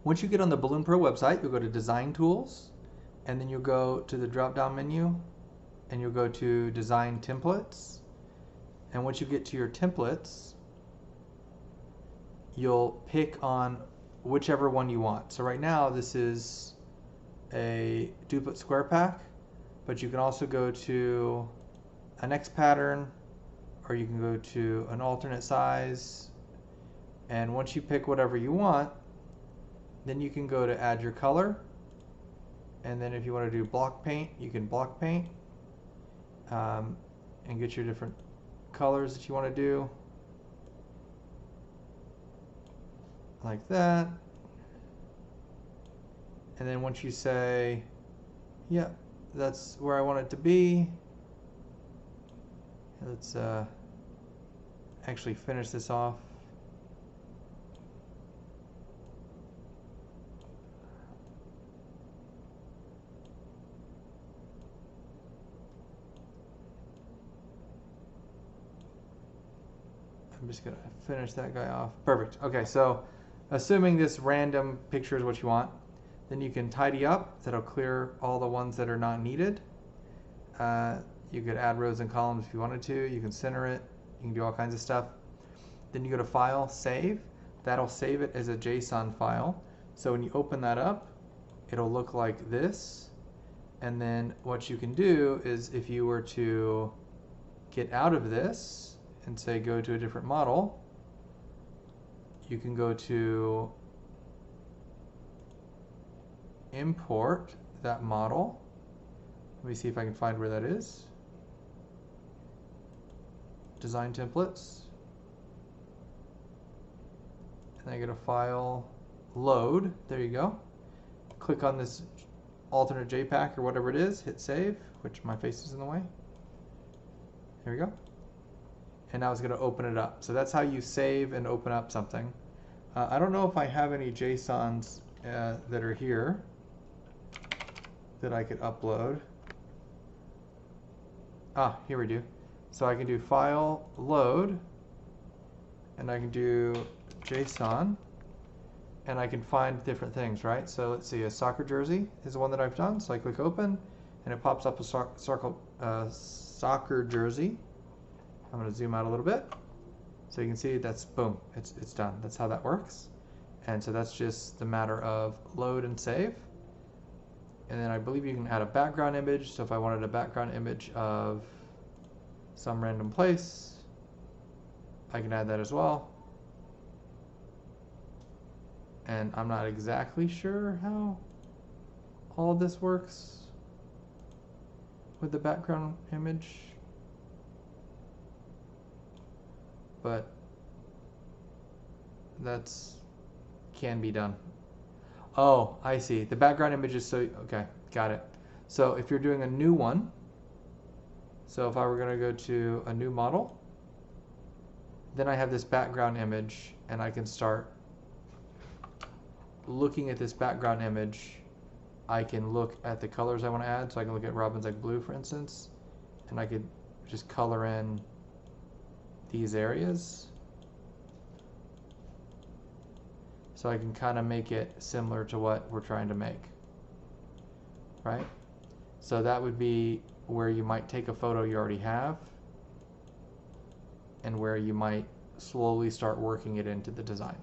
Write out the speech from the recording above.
Once you get on the Balloon Pro website, you'll go to Design Tools, and then you'll go to the drop-down menu, and you'll go to Design Templates. And once you get to your templates, you'll pick on whichever one you want. So right now, this is a duplicate square pack, but you can also go to an X pattern, or you can go to an alternate size. And once you pick whatever you want, then you can go to add your color. And then if you want to do block paint, you can block paint and get your different colors that you want to do. Like that. And then once you say, yeah, that's where I want it to be, let's actually finish this off. I'm just going to finish that guy off. Perfect. Okay, so assuming this random picture is what you want, then you can tidy up. That'll clear all the ones that are not needed. You could add rows and columns if you wanted to. You can center it. You can do all kinds of stuff. Then you go to File, Save. That'll save it as a JSON file. So when you open that up, it'll look like this. And then what you can do is if you were to get out of this and say go to a different model, you can go to import that model. Let me see if I can find where that is. Design templates. And I go to File, Load. There you go. Click on this alternate JPEG or whatever it is. Hit Save, which my face is in the way. Here we go. And now it's going to open it up. So that's how you save and open up something. I don't know if I have any JSONs that are here that I could upload. Ah, here we do. So I can do File, Load, and I can do JSON, and I can find different things, right? So let's see, a soccer jersey is the one that I've done. So I click Open, and it pops up a soccer jersey. I'm going to zoom out a little bit. So you can see that's, boom, it's done. That's how that works. And so that's just the matter of load and save. And then I believe you can add a background image. So if I wanted a background image of some random place, I can add that as well. And I'm not exactly sure how all of this works with the background image, but that's can be done. Oh, I see. The background image is so, okay, got it. So if you're doing a new one, so if I were going to go to a new model, then I have this background image, and I can start looking at this background image. I can look at the colors I want to add. So I can look at Robin's Egg Blue, for instance, and I could just color in these areas. So I can kind of make it similar to what we're trying to make, right? So that would be where you might take a photo you already have and where you might slowly start working it into the design.